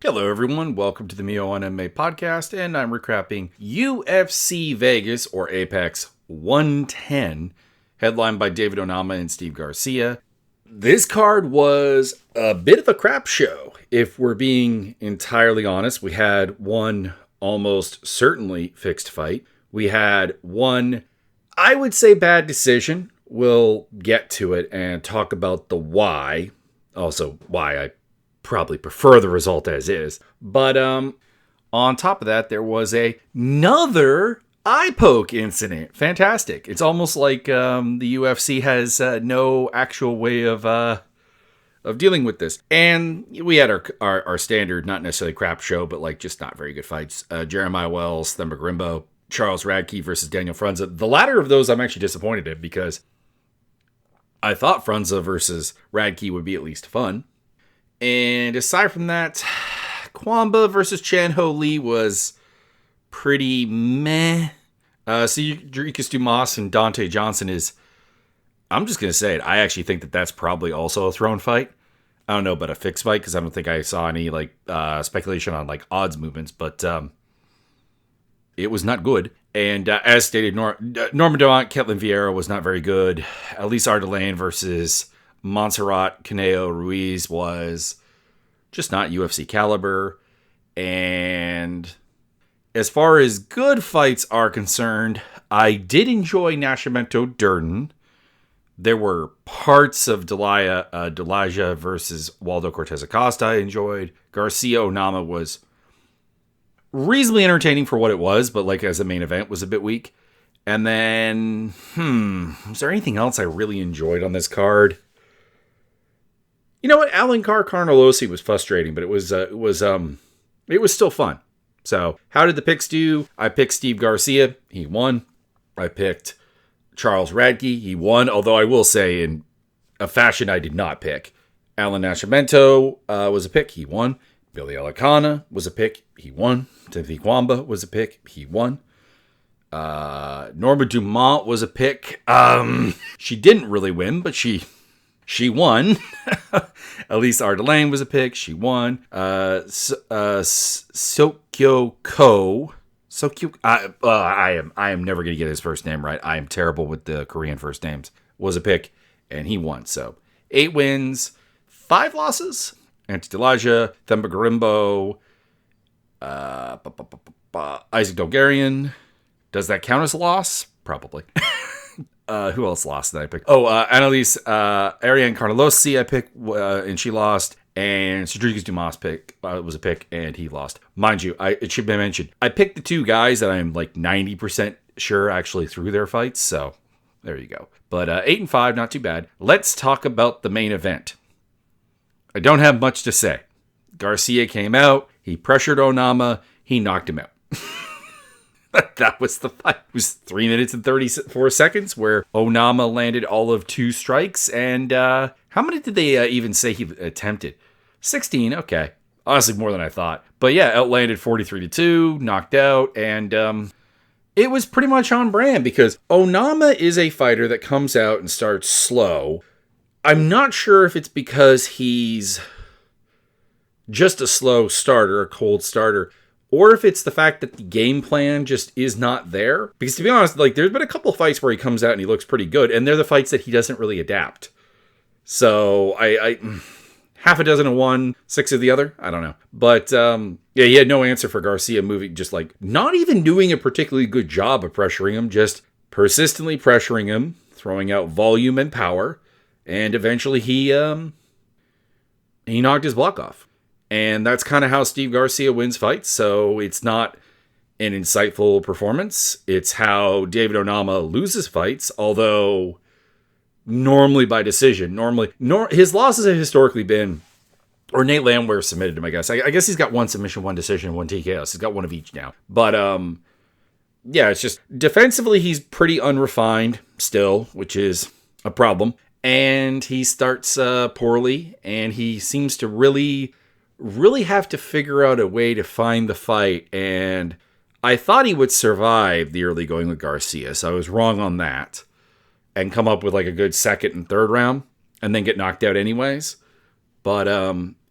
Hello, everyone. Welcome to the Mio on MMA podcast, and I'm recapping UFC Vegas, or Apex 110, headlined by David Onama and Steve Garcia. This card was a bit of a crap show, if we're being entirely honest. We had one almost certainly fixed fight. We had one, I would say, bad decision. We'll get to it and talk about the why. Also, why I probably prefer the result as is. But on top of that, there was another eye poke incident. Fantastic. It's almost like the UFC has no actual way of dealing with this. And we had our standard, not necessarily crap show, but like just not very good fights. Jeremiah Wells, Themba Grimbo, Charles Radke versus Daniel Frunza. The latter of those I'm actually disappointed in because I thought Frunza versus Radke would be at least fun. And aside from that, Kwamba versus Chan Ho Lee was pretty meh. Cedricus Dumas and Dante Johnson is, I'm just going to say it, I actually think that that's probably also a thrown fight. I don't know about a fixed fight because I don't think I saw any speculation on odds movements, but it was not good. And as stated, Norman Dumont, Ketlin Vieira was not very good. Elise Ardelaine versus Montserrat Caneo Ruiz was just not UFC caliber. And as far as good fights are concerned, I did enjoy Nascimento Durden. There were parts of Delaja versus Waldo Cortes-Acosta I enjoyed. Garcia Onama was reasonably entertaining for what it was, but as a main event was a bit weak. And then, was there anything else I really enjoyed on this card? You know what? Alencar Carnelossi was frustrating, but it was still fun. So, how did the picks do? I picked Steve Garcia. He won. I picked Charles Radke. He won, although I will say in a fashion I did not pick. Alan Nascimento was a pick. He won. Billy Alicana was a pick. He won. Timothy Kwamba was a pick. He won. Norma Dumont was a pick. She didn't really win, but she won. Elise Ardelaine was a pick. She won. Sokyo Ko. I am never going to get his first name right. I am terrible with the Korean first names. Was a pick, and he won. So 8 wins, 5 losses. Antidelaja, Themba Grimbo, Isaac Dolgarian. Does that count as a loss? Probably. Who else lost that I picked? Annalise Ariane Carnelossi I picked, and she lost. And Cedricus Dumas was a pick, and he lost. Mind you, it should be mentioned, I picked the 2 guys that I'm 90% sure actually threw their fights, so there you go. But 8-5, not too bad. Let's talk about the main event. I don't have much to say. Garcia came out, he pressured Onama, he knocked him out. That was the fight. It was 3 minutes and 34 seconds where Onama landed all of 2 strikes. And how many did they even say he attempted? 16, okay. Honestly, more than I thought. But yeah, outlanded 43-2, knocked out. And it was pretty much on brand because Onama is a fighter that comes out and starts slow. I'm not sure if it's because he's just a slow starter, a cold starter, or if it's the fact that the game plan just is not there. Because to be honest, there's been a couple of fights where he comes out and he looks pretty good, and they're the fights that he doesn't really adapt. So I half a dozen of one, 6 of the other. I don't know. But he had no answer for Garcia moving, just not even doing a particularly good job of pressuring him, just persistently pressuring him, throwing out volume and power. And eventually he knocked his block off. And that's kind of how Steve Garcia wins fights. So it's not an insightful performance. It's how David Onama loses fights, although normally by decision. His losses have historically been, or Nate Landwehr submitted him, I guess. I guess he's got 1 submission, 1 decision, 1 TKO. So he's got 1 of each now. But yeah, it's just defensively he's pretty unrefined still, which is a problem. And he starts poorly, and he seems to really have to figure out a way to find the fight. And I thought he would survive the early going with Garcia, so I was wrong on that. And come up with a good 2nd and 3rd round, and then get knocked out anyways. But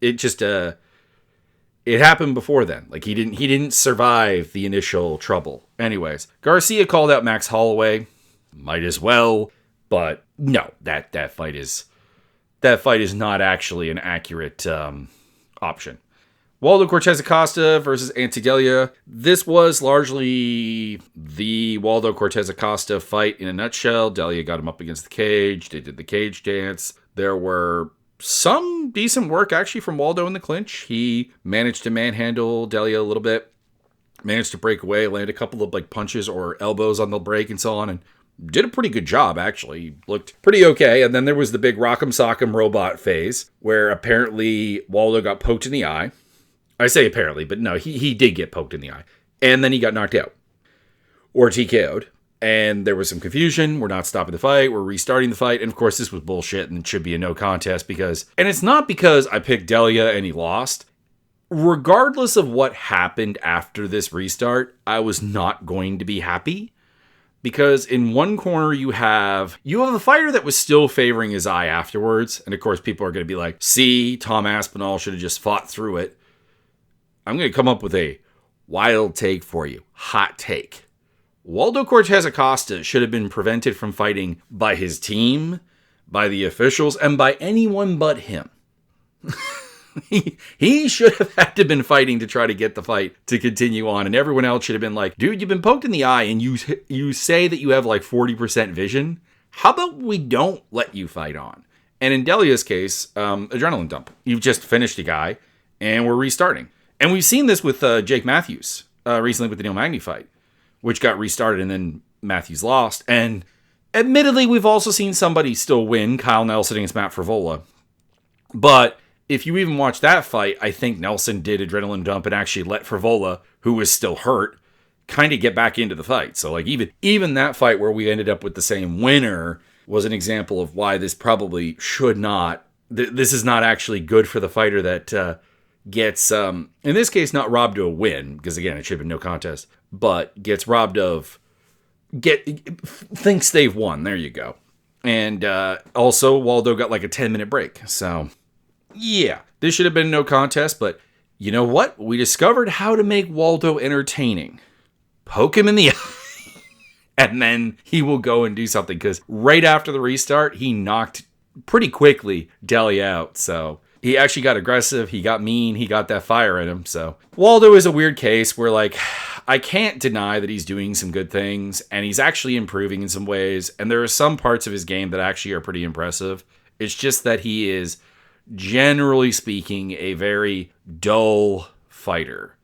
it just it happened before then. Like, he didn't survive the initial trouble. Anyways, Garcia called out Max Holloway. Might as well. But no, that fight is not actually an accurate option. Waldo Cortes-Acosta versus Antidelia. This was largely the Waldo Cortes-Acosta fight in a nutshell. Delia got him up against the cage. They did the cage dance. There were some decent work actually from Waldo in the clinch. He managed to manhandle Delia a little bit. Managed to break away, land a couple of like punches or elbows on the break and so on, and did a pretty good job, actually. He looked pretty okay. And then there was the big Rock'em Sock'em robot phase, where apparently Waldo got poked in the eye. I say apparently, but no, he did get poked in the eye. And then he got knocked out. Or TKO'd. And there was some confusion. We're not stopping the fight. We're restarting the fight. And of course, this was bullshit and it should be a no contest because... And it's not because I picked Delia and he lost. Regardless of what happened after this restart, I was not going to be happy. Because in one corner you have a fighter that was still favoring his eye afterwards. And of course, people are going to be like, see, Tom Aspinall should have just fought through it. I'm going to come up with a wild take for you. Hot take. Waldo Cortes-Acosta should have been prevented from fighting by his team, by the officials, and by anyone but him. He should have had to have been fighting to try to get the fight to continue on, and everyone else should have been like, dude, you've been poked in the eye, and you say that you have like 40% vision. How about we don't let you fight on? And in Delia's case, adrenaline dump. You've just finished a guy, and we're restarting. And we've seen this with Jake Matthews recently with the Neil Magny fight, which got restarted and then Matthews lost. And admittedly, we've also seen somebody still win, Kyle Nelson against Matt Frevola. But if you even watch that fight, I think Nelson did adrenaline dump and actually let Frevola, who was still hurt, kind of get back into the fight. So like even that fight where we ended up with the same winner was an example of why this probably should not. This is not actually good for the fighter that gets, in this case, not robbed of a win, because again, it should have been no contest, but gets robbed of, thinks they've won. There you go. And also, Waldo got like a 10-minute break. So, yeah, this should have been no contest, but you know what? We discovered how to make Waldo entertaining. Poke him in the eye, and then he will go and do something, because right after the restart, he knocked pretty quickly Delia out, so... He actually got aggressive, he got mean, he got that fire in him, so... Waldo is a weird case where, like, I can't deny that he's doing some good things, and he's actually improving in some ways, and there are some parts of his game that actually are pretty impressive. It's just that he is, generally speaking, a very dull fighter.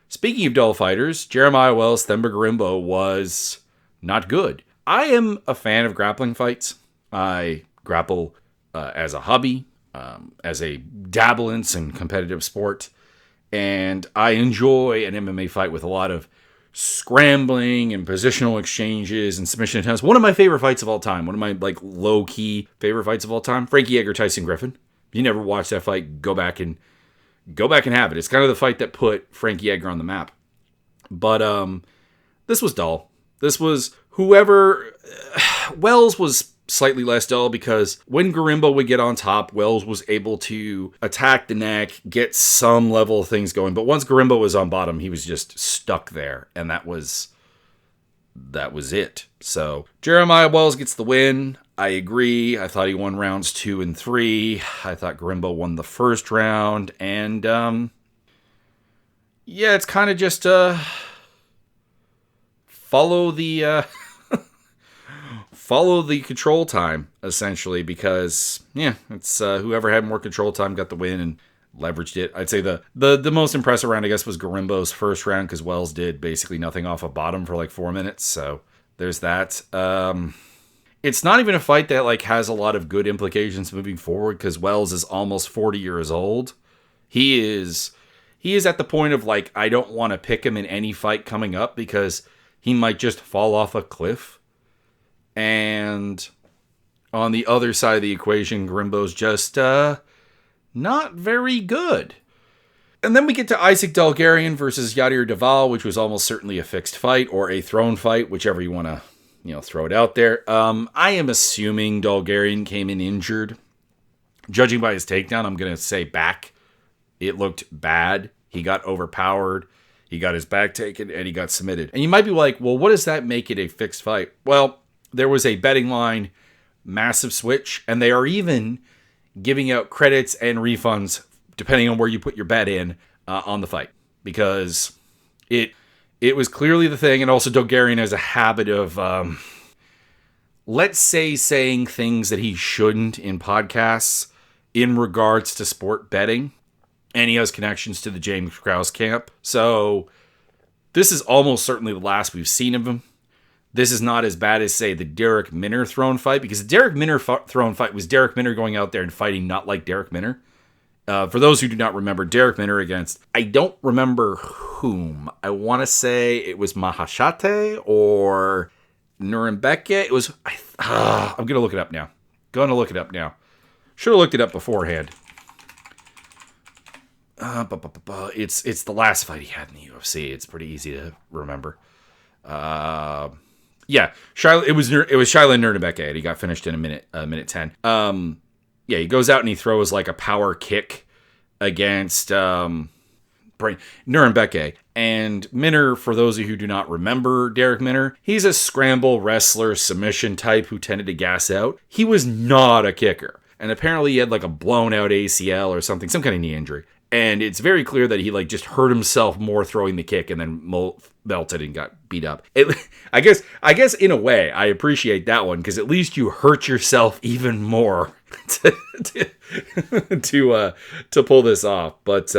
Speaking of dull fighters, Jeremiah Wells Themba Gorimbo was not good. I am a fan of grappling fights. I grapple as a hobby. As a dabble in some competitive sport, and I enjoy an MMA fight with a lot of scrambling and positional exchanges and submission attempts. One of my favorite fights of all time, one of my like low-key favorite fights of all time, Frankie Edgar Tyson Griffin. If you never watched that fight, go back and have it. It's kind of the fight that put Frankie Edgar on the map. But this was dull. This was whoever Wells was slightly less dull, because when Gorimbo would get on top, Wells was able to attack the neck, get some level of things going. But once Gorimbo was on bottom, he was just stuck there, and that was it. So Jeremiah Wells gets the win. I agree. I thought he won rounds 2 and 3. I thought Gorimbo won the first round, and yeah, it's kind of just follow the control time, essentially, because, yeah, it's whoever had more control time got the win and leveraged it. I'd say the most impressive round, I guess, was Gorimbo's first round, because Wells did basically nothing off of bottom for like 4 minutes, so there's that. It's not even a fight that like has a lot of good implications moving forward, because Wells is almost 40 years old. He is at the point of like, I don't want to pick him in any fight coming up, because he might just fall off a cliff. And on the other side of the equation, Gorimbo's just not very good. And then we get to Isaac Dalgarian versus Yadir Daval, which was almost certainly a fixed fight, or a thrown fight, whichever you want to, throw it out there. I am assuming Dalgarian came in injured. Judging by his takedown, I'm going to say back. It looked bad. He got overpowered, he got his back taken, and he got submitted. And you might be like, well, what does that make it a fixed fight? Well, there was a betting line, massive switch, and they are even giving out credits and refunds depending on where you put your bet in on the fight, because it was clearly the thing. And also Dogarian has a habit of, let's say, saying things that he shouldn't in podcasts in regards to sport betting. And he has connections to the James Krause camp. So this is almost certainly the last we've seen of him. This is not as bad as, say, the Derek Minner throne fight, because the Derek Minner throne fight was Derek Minner going out there and fighting not like Derek Minner. For those who do not remember, Derek Minner against, I don't remember whom. I want to say it was Mahashate or Nuremberg. It was, I'm going to look it up now. Should have looked it up beforehand. It's the last fight he had in the UFC. It's pretty easy to remember. It was Shiloh Nuremberg, and he got finished in a minute 10. He goes out and he throws like a power kick against Nuremberg. And Minner, for those of you who do not remember Derek Minner, he's a scramble wrestler submission type who tended to gas out. He was not a kicker. And apparently he had like a blown out ACL or something, some kind of knee injury. And it's very clear that he like just hurt himself more throwing the kick and then melted and got beat up. I guess in a way I appreciate that one, because at least you hurt yourself even more to pull this off. But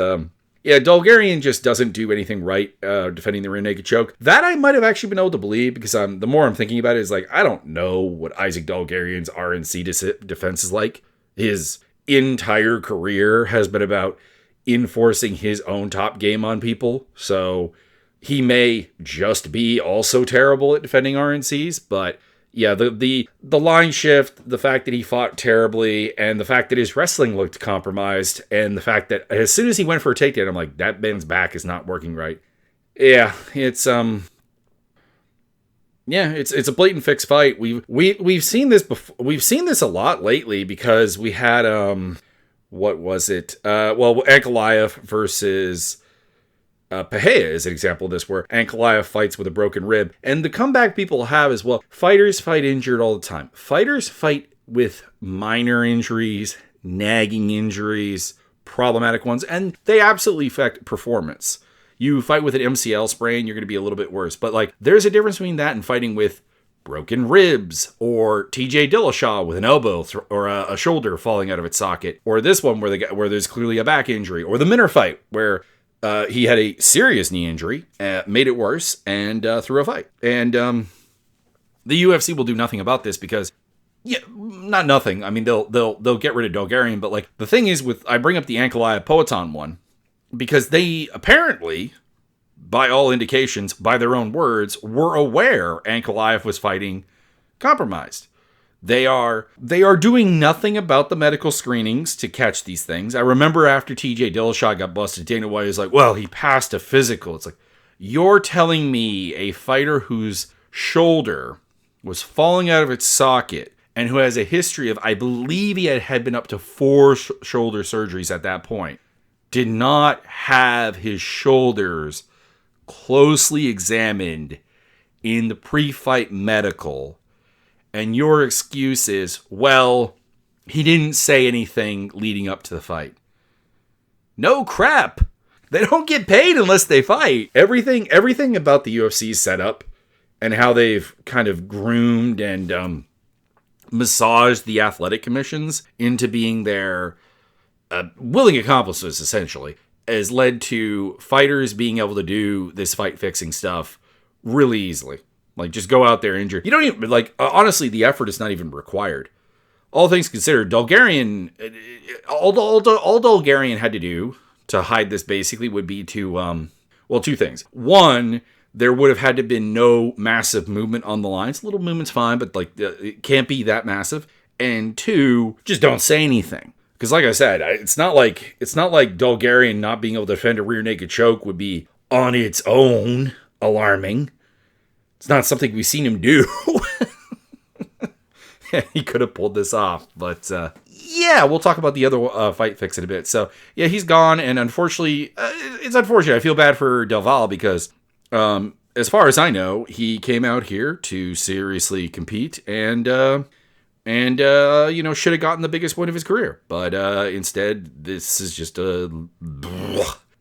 Dogarian just doesn't do anything right defending the rear naked choke. That I might have actually been able to believe, because the more I'm thinking about it, is like, I don't know what Isaac Dogarian's RNC defense is like. His entire career has been about enforcing his own top game on people, so he may just be also terrible at defending RNCs. But yeah, the line shift, the fact that he fought terribly, and the fact that his wrestling looked compromised, and the fact that as soon as he went for a takedown, I'm like, that man's back is not working right. Yeah, it's a blatant fixed fight. We've seen this before. We've seen this a lot lately, because we had what was it? Ankalaev versus Pereira is an example of this, where Ankalaev fights with a broken rib. And the comeback people have is, well, fighters fight injured all the time. Fighters fight with minor injuries, nagging injuries, problematic ones, and they absolutely affect performance. You fight with an MCL sprain, you're going to be a little bit worse. But like, there's a difference between that and fighting with broken ribs, or TJ Dillashaw with an elbow or a shoulder falling out of its socket, or this one where there's clearly a back injury, or the Minner fight where he had a serious knee injury, made it worse, and threw a fight. And the UFC will do nothing about this, because not nothing. I mean, they'll get rid of Dogarian, but like, the thing is, I bring up the Ankalaev Poatan one because they apparently, by all indications, by their own words, were aware Ankalaev was fighting compromised. They are doing nothing about the medical screenings to catch these things. I remember after TJ Dillashaw got busted, Dana White was like, well, he passed a physical. It's like, you're telling me a fighter whose shoulder was falling out of its socket and who has a history of, I believe he had been up to 4 shoulder surgeries at that point, did not have his shoulders closely examined in the pre-fight medical, and your excuse is, well, he didn't say anything leading up to the fight. No crap. They don't get paid unless they fight. Everything about the UFC's setup and how they've kind of groomed and massaged the athletic commissions into being their willing accomplices, essentially, has led to fighters being able to do this fight fixing stuff really easily. Like, just go out there injured. You don't even, like, honestly, the effort is not even required. All things considered, Dogarian, all Dogarian had to do to hide this basically would be to, 2 things. One, there would have had to been no massive movement on the lines. Little movement's fine, but like, it can't be that massive. And 2, just don't say anything. Because like I said, it's not like Dogarian not being able to defend a rear naked choke would be on its own alarming. It's not something we've seen him do. He could have pulled this off, but Yeah, we'll talk about the other fight fix in a bit. So, yeah, he's gone, and unfortunately, it's unfortunate. I feel bad for Del Valle because, as far as I know, he came out here to seriously compete and should have gotten the biggest win of his career. But instead, this is just a...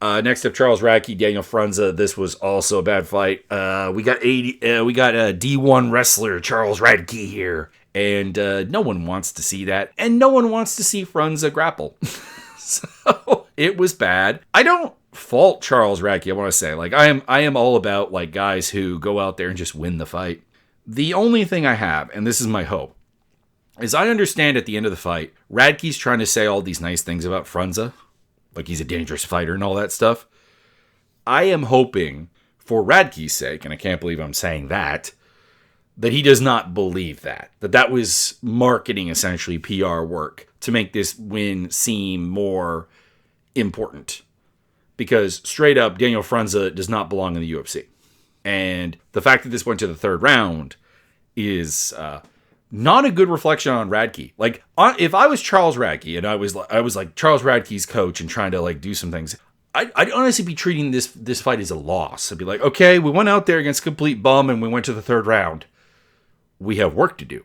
next up, Charles Radke, Daniel Frunza. This was also a bad fight. We got a D1 wrestler, Charles Radke here. And no one wants to see that. And no one wants to see Frunza grapple. So it was bad. I don't fault Charles Radke, I want to say. Like, I am all about like guys who go out there and just win the fight. The only thing I have, and this is my hope, is I understand at the end of the fight, Radke's trying to say all these nice things about Frunza. Like he's a dangerous fighter and all that stuff. I am hoping, for Radke's sake, and I can't believe I'm saying that he does not believe that. That was marketing, essentially, PR work to make this win seem more important. Because, straight up, Daniel Frunza does not belong in the UFC. And the fact that this went to the third round is not a good reflection on Radke. Like, if I was Charles Radke, and I was like Charles Radke's coach and trying to, like, do some things, I'd honestly be treating this fight as a loss. I'd be like, okay, we went out there against complete bum and we went to the third round. We have work to do.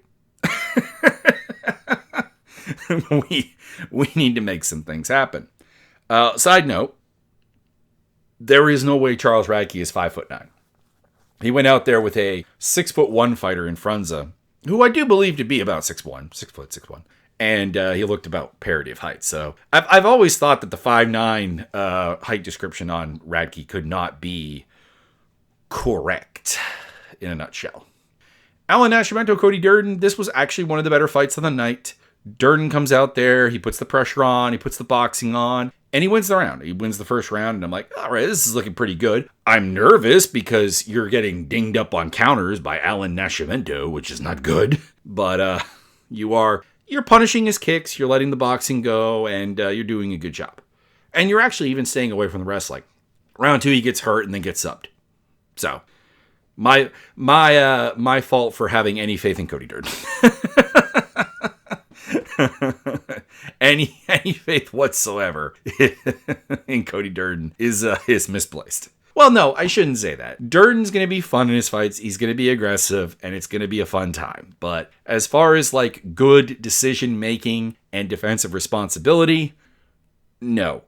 we need to make some things happen. Side note, there is no way Charles Radke is 5'9". He went out there with a 6'1" fighter in Frunza, who I do believe to be about 6'1", 6'1", and he looked about parity of height. So I've always thought that the 5'9" height description on Radke could not be correct in a nutshell. Alan Nascimento, Cody Durden. This was actually one of the better fights of the night. Durden comes out there, he puts the pressure on, he puts the boxing on, and he wins the round. He wins the first round, and I'm like, all right, this is looking pretty good. I'm nervous because you're getting dinged up on counters by Alan Nascimento, which is not good. But you're punishing his kicks, you're letting the boxing go, and you're doing a good job. And you're actually even staying away from the wrestling. Round 2, he gets hurt and then gets subbed. So... My fault for having any faith in Cody Durden. any faith whatsoever in Cody Durden is misplaced. Well, no, I shouldn't say that. Durden's going to be fun in his fights. He's going to be aggressive, and it's going to be a fun time. But as far as like good decision making and defensive responsibility, no,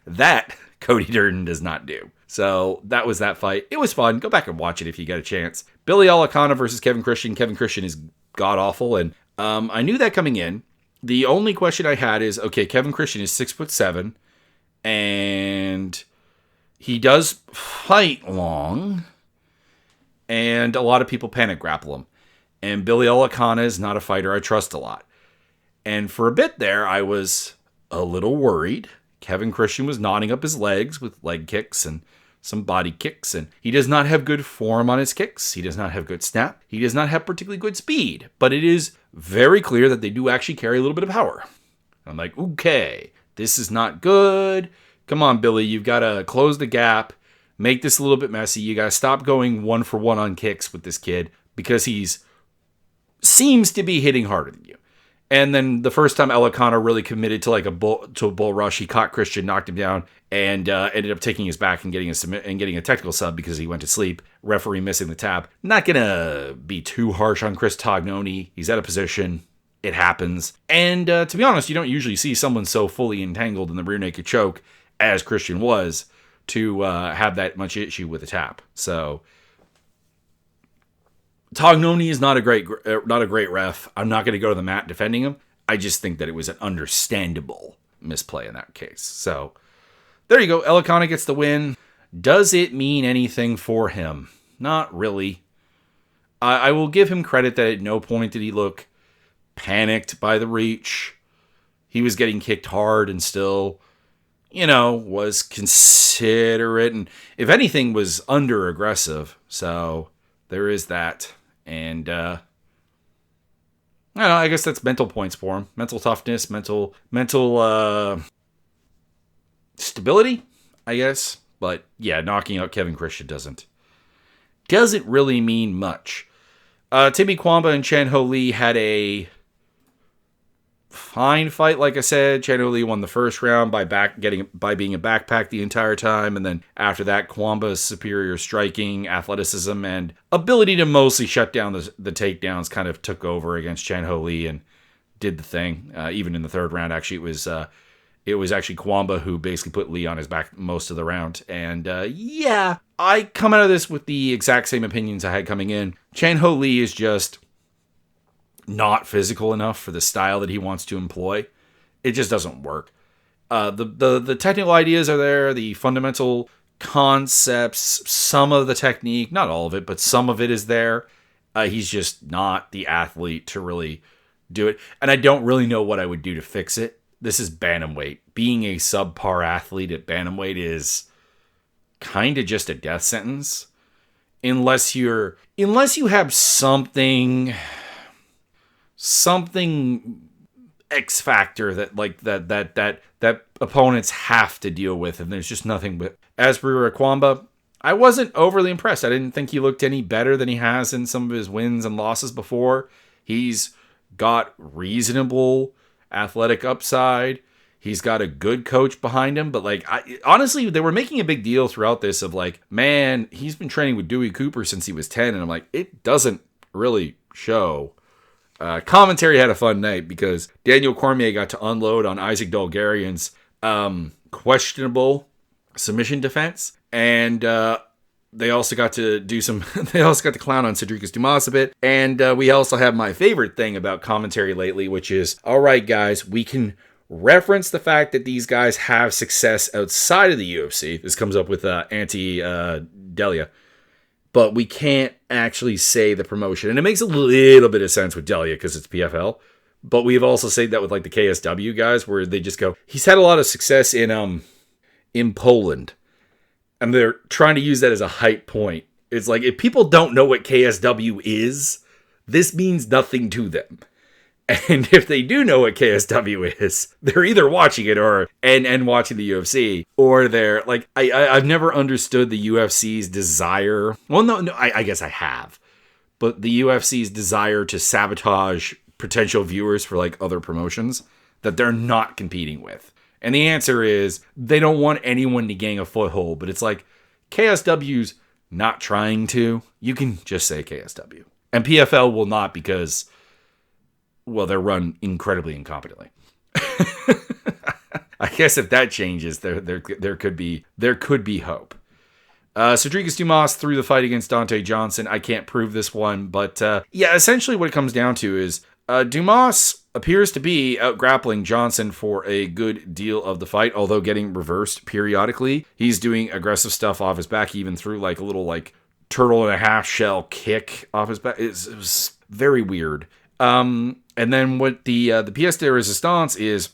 that Cody Durden does not do. So that was that fight. It was fun. Go back and watch it if you get a chance. Billy Alacana versus Kevin Christian. Kevin Christian is god-awful, and I knew that coming in. The only question I had is, okay, Kevin Christian is 6'7", and he does fight long, and a lot of people panic grapple him. And Billy Alacana is not a fighter I trust a lot. And for a bit there, I was a little worried. Kevin Christian was knotting up his legs with leg kicks and some body kicks, and he does not have good form on his kicks. He does not have good snap. He does not have particularly good speed, but it is very clear that they do actually carry a little bit of power. I'm like, okay, this is not good. Come on, Billy, you've got to close the gap, make this a little bit messy. You got to stop going 1-for-1 on kicks with this kid because seems to be hitting harder than you. And then the first time Alacana really committed to a bull rush, he caught Christian, knocked him down, and ended up taking his back and getting a technical sub because he went to sleep. Referee missing the tap. Not gonna be too harsh on Chris Tognoni. He's out of position. It happens. And to be honest, you don't usually see someone so fully entangled in the rear naked choke as Christian was to have that much issue with the tap. So Tognoni is not a great ref. I'm not going to go to the mat defending him. I just think that it was an understandable misplay in that case. So there you go. Alacana gets the win. Does it mean anything for him? Not really. I will give him credit that at no point did he look panicked by the reach. He was getting kicked hard and still, was considerate. And if anything, was under aggressive. So there is that. And, I don't know, I guess that's mental points for him. Mental toughness, mental stability, I guess. But, yeah, knocking out Kevin Christian doesn't really mean much. Timmy Kwamba and Chan Ho Lee had a fine fight, like I said. Chan Ho Lee won the first round by being a backpack the entire time, and then after that, Kwamba's superior striking, athleticism, and ability to mostly shut down the takedowns kind of took over against Chan Ho Lee and did the thing. Even in the third round, actually, it was actually Kwamba who basically put Lee on his back most of the round. And yeah, I come out of this with the exact same opinions I had coming in. Chan Ho Lee is just not physical enough for the style that he wants to employ. It just doesn't work. The technical ideas are there, the fundamental concepts, some of the technique, not all of it, but some of it is there. He's just not the athlete to really do it. And I don't really know what I would do to fix it. This is bantamweight. Being a subpar athlete at bantamweight is kind of just a death sentence. Unless you have something X factor that opponents have to deal with, and there's just nothing. But as for Kwamba, I wasn't overly impressed. I didn't think he looked any better than he has in some of his wins and losses before. He's got reasonable athletic upside. He's got a good coach behind him, but honestly, they were making a big deal throughout this of man, he's been training with Dewey Cooper since he was 10, and I'm like, it doesn't really show. Commentary had a fun night because Daniel Cormier got to unload on Isaac Dolgarian's questionable submission defense, and they also got to do some. They also got to clown on Cedricus Dumas a bit, and we also have my favorite thing about commentary lately, which is, all right, guys, we can reference the fact that these guys have success outside of the UFC. This comes up with Delia. But we can't actually say the promotion. And it makes a little bit of sense with Delia because it's PFL. But we've also said that with the KSW guys where they just go, he's had a lot of success in Poland. And they're trying to use that as a hype point. It's like, if people don't know what KSW is, this means nothing to them. And if they do know what KSW is, they're either watching it and watching the UFC, or they're I've never understood the UFC's desire. Well, no, I guess I have, but the UFC's desire to sabotage potential viewers for other promotions that they're not competing with. And the answer is they don't want anyone to gain a foothold, but it's KSW's not trying to. You can just say KSW, and PFL will not because, well, they're run incredibly incompetently. I guess if that changes, there could be hope. Cedricus Dumas threw the fight against Dante Johnson. I can't prove this one, but yeah, essentially what it comes down to is Dumas appears to be out-grappling Johnson for a good deal of the fight, although getting reversed periodically. He's doing aggressive stuff off his back, even through a little turtle and a half shell kick off his back. It was very weird. And then what the pièce de résistance is,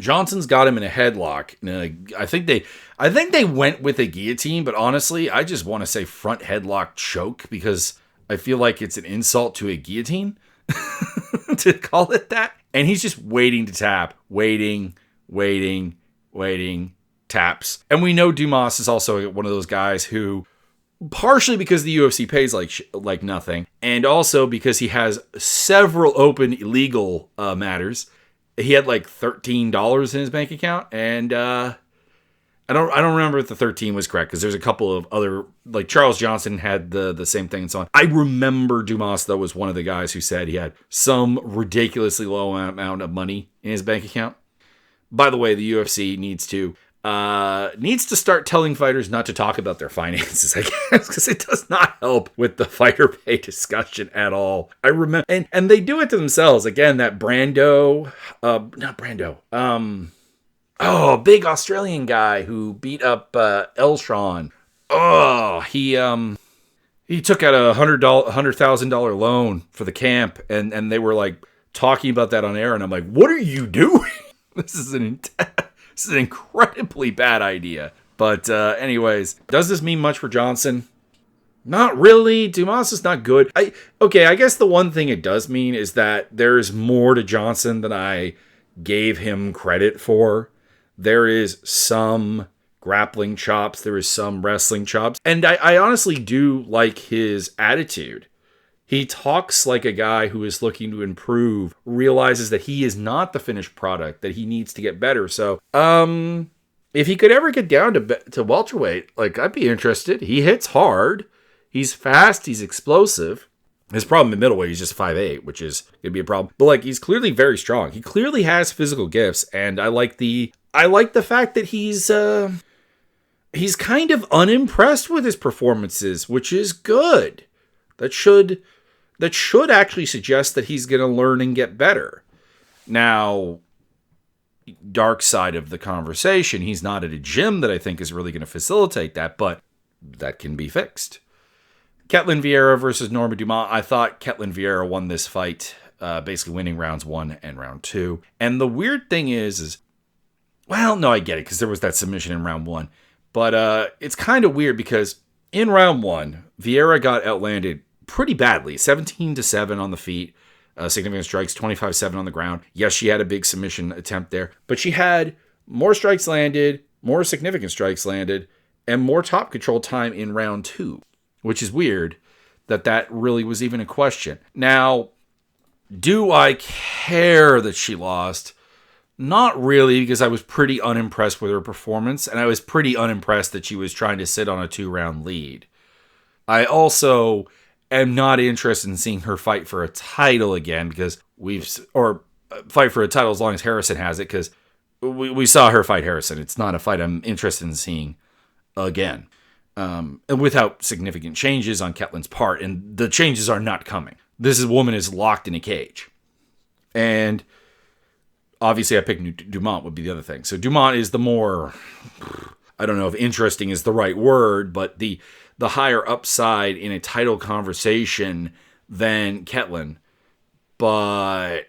Johnson's got him in a headlock. I think they went with a guillotine, but honestly, I just want to say front headlock choke because I feel like it's an insult to a guillotine to call it that. And he's just waiting to tap, waiting, taps. And we know Dumas is also one of those guys who, partially because the UFC pays like nothing, and also because he has several open illegal matters. He had $13 in his bank account, and I don't remember if the 13 was correct because there's a couple of other, Charles Johnson had the same thing and so on. I remember Dumas though was one of the guys who said he had some ridiculously low amount of money in his bank account. By the way, the UFC needs to start telling fighters not to talk about their finances, I guess, because it does not help with the fighter pay discussion at all. I remember, and they do it to themselves. Again, that big Australian guy who beat up Elshon. He took out a $100,000 loan for the camp, and they were talking about that on air, and I'm like, what are you doing? This is an incredibly bad idea. But anyways, does this mean much for Johnson? Not really. Dumas is not good. I guess the one thing it does mean is that there's more to Johnson than I gave him credit for. There is some grappling chops. There is some wrestling chops. And I honestly do like his attitude. He talks like a guy who is looking to improve, realizes that he is not the finished product, that he needs to get better. So, if he could ever get down to welterweight, like, I'd be interested. He hits hard. He's fast. He's explosive. His problem in middleweight, he's just 5'8", which is going to be a problem. But, like, he's clearly very strong. He clearly has physical gifts, and I like the fact that he's kind of unimpressed with his performances, which is good. That should actually suggest that he's going to learn and get better. Now, dark side of the conversation, he's not at a gym that I think is really going to facilitate that, but that can be fixed. Ketlen Vieira versus Norma Dumont. I thought Ketlen Vieira won this fight, basically winning rounds 1 and round 2. And the weird thing is, well, no, I get it, because there was that submission in round 1. But it's kind of weird because in round 1, Vieira got outlanded pretty badly, 17-7 on the feet, significant strikes, 25-7 on the ground. Yes, she had a big submission attempt there, but she had more strikes landed, more significant strikes landed, and more top control time in round 2, which is weird that really was even a question. Now, do I care that she lost? Not really, because I was pretty unimpressed with her performance, and I was pretty unimpressed that she was trying to sit on a 2-round lead. I also am not interested in seeing her fight for a title again, or fight for a title as long as Harrison has it, because we saw her fight Harrison. It's not a fight I'm interested in seeing again, and without significant changes on Ketlen's part, and the changes are not coming. This woman is locked in a cage, and obviously I picked Dumont would be the other thing. So Dumont is the more, I don't know if interesting is the right word, but the higher upside in a title conversation than Ketlen. But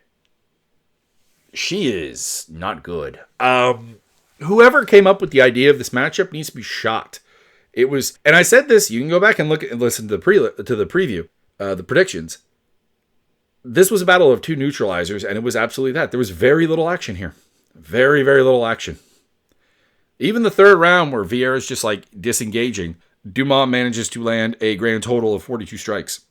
she is not good. Whoever came up with the idea of this matchup needs to be shot. It was, and I said this, you can go back and listen to the preview, the predictions. This was a battle of two neutralizers, and it was absolutely that. There was very little action here. Very, very little action. Even the third round where Vieira's just like disengaging, Dumont manages to land a grand total of 42 strikes.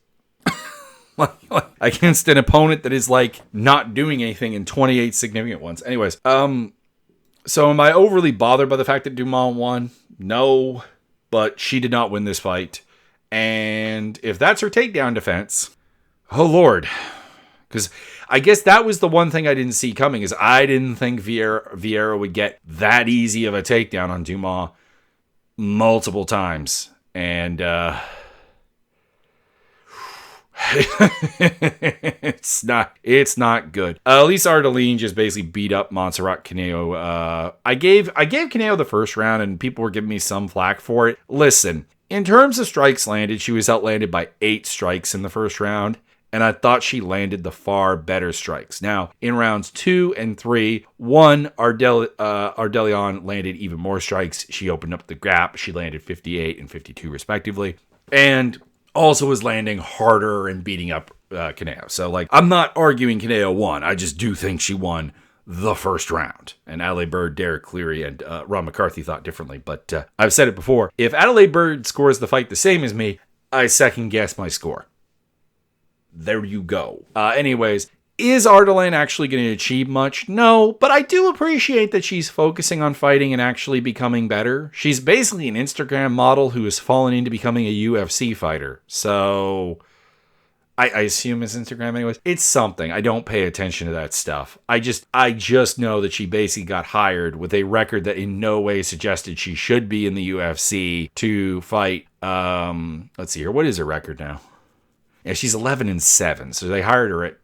Against an opponent that is like not doing anything in 28 significant ones. Anyways, so am I overly bothered by the fact that Dumont won? No, but she did not win this fight. And if that's her takedown defense, oh Lord. Because I guess that was the one thing I didn't see coming, is I didn't think Vieira would get that easy of a takedown on Dumont multiple times. And it's not good. Elise Ardeline just basically beat up Montserrat Caneo. I gave Caneo the first round, and people were giving me some flack for it. Listen, in terms of strikes landed, she was outlanded by 8 strikes in the first round, and I thought she landed the far better strikes. Now, in rounds 2 and 3, Ardelion landed even more strikes. She opened up the gap. She landed 58 and 52 respectively, and also was landing harder and beating up Caneo. So, like, I'm not arguing Caneo won. I just do think she won the first round. And Adelaide Bird, Derek Cleary, and Ron McCarthy thought differently. But I've said it before. If Adelaide Bird scores the fight the same as me, I second guess my score. There you go. Anyways, is Ardeline actually going to achieve much? No, but I do appreciate that she's focusing on fighting and actually becoming better. She's basically an Instagram model who has fallen into becoming a UFC fighter. So I assume it's Instagram anyways. It's something. I don't pay attention to that stuff. I just know that she basically got hired with a record that in no way suggested she should be in the UFC to fight. Let's see here. What is her record now? Yeah, she's 11-7. So they hired her at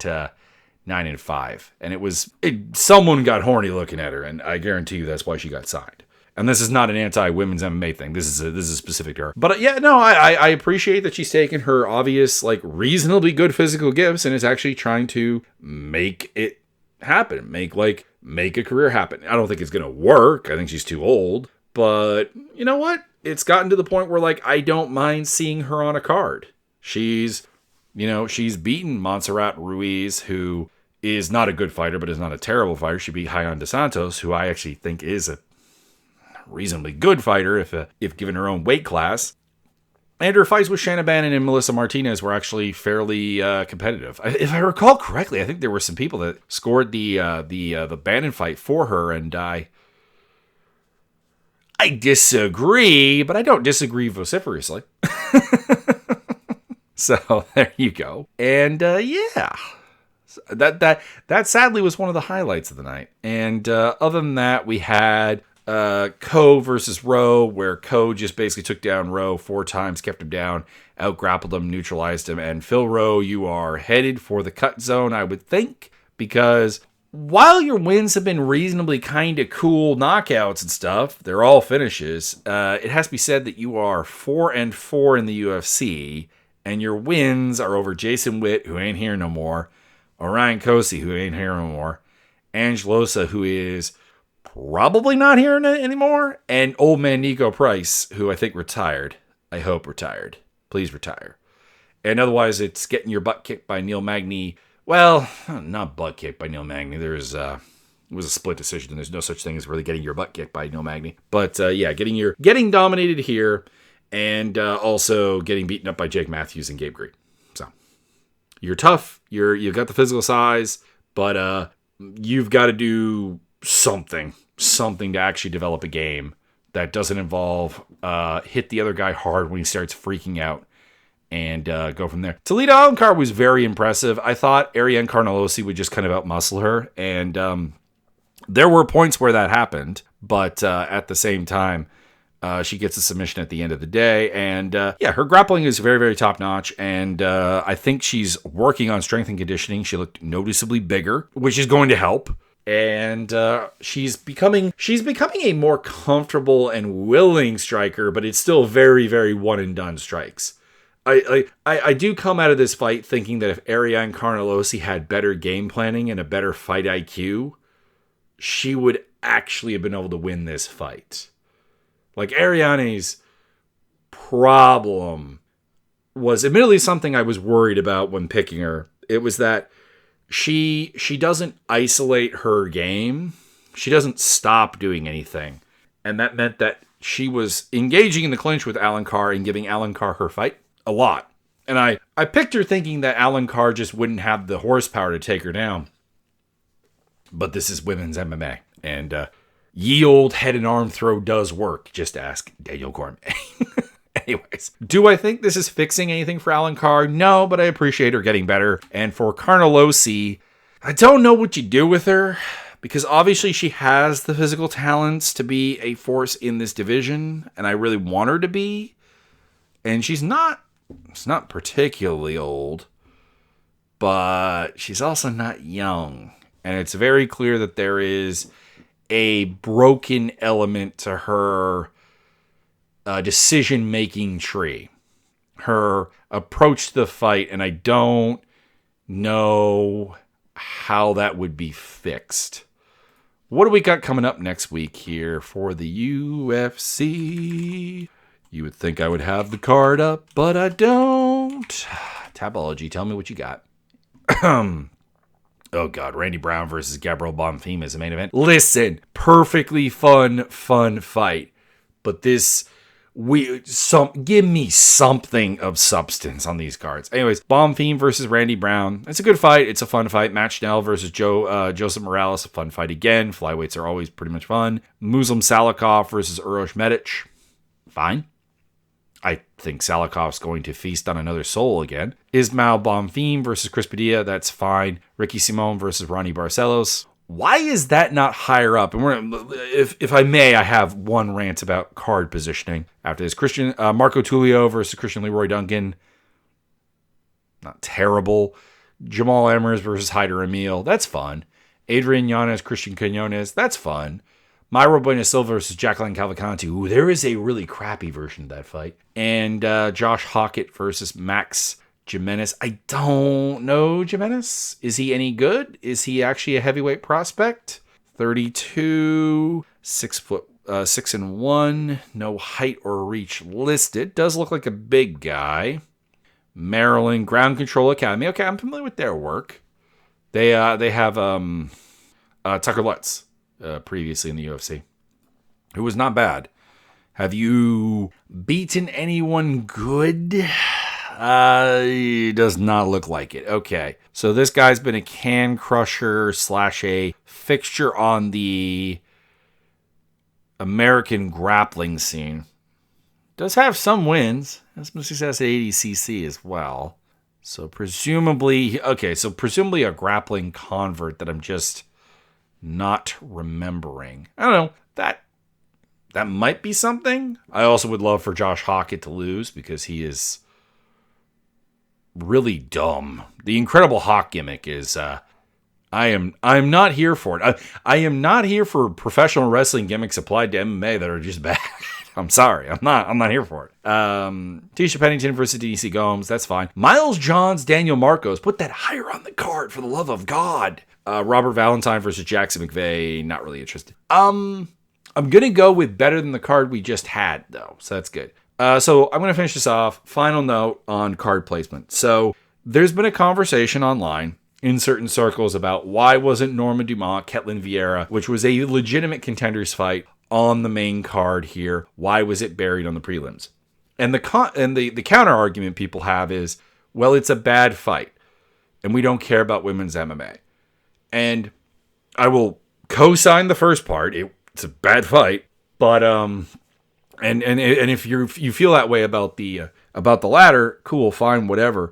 9-5, and someone got horny looking at her, and I guarantee you that's why she got signed. And this is not an anti-women's MMA thing. This is specific to her. But yeah, no, I appreciate that she's taken her obvious, like, reasonably good physical gifts and is actually trying to make it happen, make a career happen. I don't think it's gonna work. I think she's too old. But you know what? It's gotten to the point where, like, I don't mind seeing her on a card. She's beaten Montserrat Ruiz, who is not a good fighter, but is not a terrible fighter. She beat Rayan dos Santos, who I actually think is a reasonably good fighter if given her own weight class. And her fights with Shanna Bannon and Melissa Martinez were actually fairly competitive. If I recall correctly, I think there were some people that scored the Bannon fight for her, and I disagree, but I don't disagree vociferously. So there you go. And yeah, that sadly was one of the highlights of the night. And other than that, we had Ko versus Rowe, where Ko just basically took down Rowe 4 times, kept him down, out-grappled him, neutralized him. And Phil Rowe, you are headed for the cut zone, I would think, because while your wins have been reasonably kind of cool knockouts and stuff, they're all finishes, it has to be said that you are 4-4 in the UFC, and your wins are over Jason Witt, who ain't here no more, Orion Cosey, who ain't here no more, Angelosa, who is probably not here anymore, and old man Nico Price, who I think retired. I hope retired. Please retire. And otherwise, it's getting your butt kicked by Neil Magny. Well, not butt kicked by Neil Magny. It was a split decision, and there's no such thing as really getting your butt kicked by Neil Magny. But yeah, getting dominated here, and also getting beaten up by Jake Matthews and Gabe Green. So you're tough. You've got the physical size, but you've got to do something to actually develop a game that doesn't involve hit the other guy hard when he starts freaking out, and go from there. Toledo Alencar was very impressive. I thought Ariane Carnelossi would just kind of outmuscle her, and there were points where that happened, but at the same time, she gets a submission at the end of the day, and yeah, her grappling is very, very top-notch, and I think she's working on strength and conditioning. She looked noticeably bigger, which is going to help. And she's becoming a more comfortable and willing striker, but it's still very, very one-and-done strikes. I do come out of this fight thinking that if Ariane Carnelossi had better game planning and a better fight IQ, she would actually have been able to win this fight. Like, Ariane's problem was admittedly something I was worried about when picking her. It was that she doesn't isolate her game. She doesn't stop doing anything. And that meant that she was engaging in the clinch with Alencar and giving Alencar her fight a lot. And I picked her thinking that Alencar just wouldn't have the horsepower to take her down. But this is women's MMA. And ye old head and arm throw does work. Just ask Daniel Cormier. Anyways, do I think this is fixing anything for Alencar? No, but I appreciate her getting better. And for Carnelossi, I don't know what you do with her, because obviously she has the physical talents to be a force in this division, and I really want her to be. And she's not particularly old, but she's also not young. And it's very clear that there is a broken element to her decision-making tree, her approach to the fight, and I don't know how that would be fixed. What do we got coming up next week here for the UFC? You would think I would have the card up, but I don't. Tabology, tell me what you got. Oh God, Randy Brown versus Gabriel Bonfim is the main event. Listen, perfectly fun fight, but give me something of substance on these cards. Anyways, Bonfim versus Randy Brown. It's a good fight. It's a fun fight. Matt Schnell versus Joseph Morales. A fun fight again. Flyweights are always pretty much fun. Muslim Salikov versus Urosh Medic. Fine. I think Salakov's going to feast on another soul again. Ismail Bonfim versus Chris Padilla. That's fine. Ricky Simon versus Ronnie Barcelos. Why is that not higher up? And if I may, I have one rant about card positioning after this. Marco Tulio versus Christian Leroy Duncan. Not terrible. Jamal Emmers versus Hyder Emil. That's fun. Adrian Yanez, Christian Quinones. That's fun. Myro Bueno Silva versus Jacqueline Cavalcanti. Ooh, there is a really crappy version of that fight. And Josh Hockett versus Max Jimenez. I don't know Jimenez. Is he any good? Is he actually a heavyweight prospect? 32, 6'1", no height or reach listed. Does look like a big guy. Maryland Ground Control Academy. Okay, I'm familiar with their work. They have Tucker Lutz previously in the UFC, who was not bad. Have you beaten anyone good? It does not look like it. Okay. So this guy's been a can crusher / a fixture on the American grappling scene. Does have some wins. Has some success at 80cc as well. So presumably a grappling convert that I'm just not remembering. I don't know. That might be something. I also would love for Josh Hockett to lose because he is really dumb. The Incredible Hawk gimmick is I'm not here for it. I am not here for professional wrestling gimmicks applied to MMA that are just bad. I'm sorry. I'm not here for it. Tisha Pennington versus DC Gomes. That's fine. Miles Johns, Daniel Marcos. Put that higher on the card for the love of God. Robert Valentine versus Jackson McVeigh. Not really interested. I'm going to go with better than the card we just had, though. So that's good. So I'm going to finish this off. Final note on card placement. So there's been a conversation online in certain circles about why wasn't Norma Dumont, Ketlin Vieira, which was a legitimate contenders fight, on the main card here. Why was it buried on the prelims? And the counter argument people have is, well, it's a bad fight, and we don't care about women's MMA. And I will co-sign the first part. It's a bad fight, but and if you feel that way about the latter, cool, fine, whatever.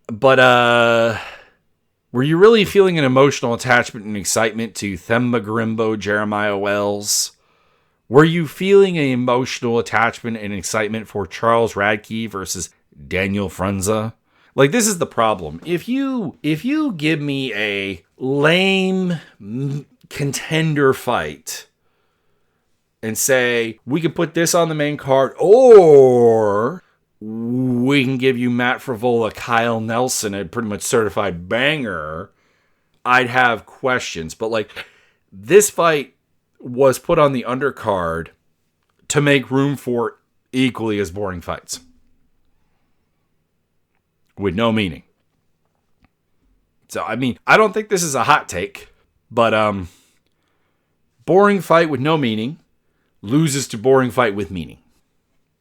But were you really feeling an emotional attachment and excitement to Themba Grimbo, Jeremiah Wells? Were you feeling an emotional attachment and excitement for Charles Radke versus Daniel Frunza? Like, this is the problem. If you give me a lame contender fight and say, we could put this on the main card, or we can give you Matt Frivola, Kyle Nelson, a pretty much certified banger, I'd have questions. But like, this fight was put on the undercard to make room for equally as boring fights with no meaning. So, I mean, I don't think this is a hot take, but boring fight with no meaning loses to boring fight with meaning.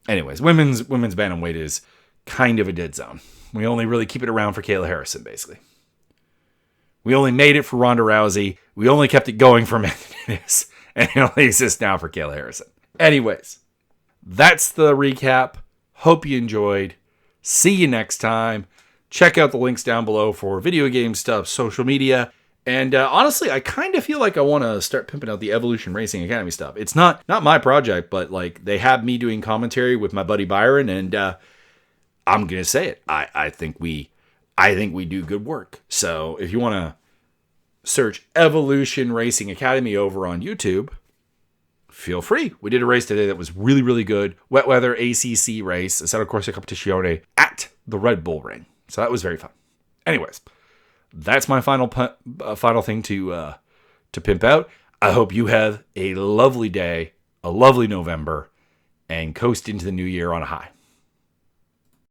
Anyways, women's bantamweight is kind of a dead zone. We only really keep it around for Kayla Harrison, basically. We only made it for Ronda Rousey. We only kept it going for Mendes, and it only exists now for Kayla Harrison. Anyways, that's the recap. Hope you enjoyed. See you next time. Check out the links down below for video game stuff, social media. And honestly, I kind of feel like I want to start pimping out the Evolution Racing Academy stuff. It's not my project, but like, they have me doing commentary with my buddy Byron, and I'm gonna say it. I think we do good work. So if you want to search Evolution Racing Academy over on YouTube, feel free. We did a race today that was really, really good. Wet weather ACC race, Assetto Corsa Competizione at the Red Bull Ring. So that was very fun. Anyways, that's my final thing to pimp out. I hope you have a lovely day, a lovely November, and coast into the new year on a high.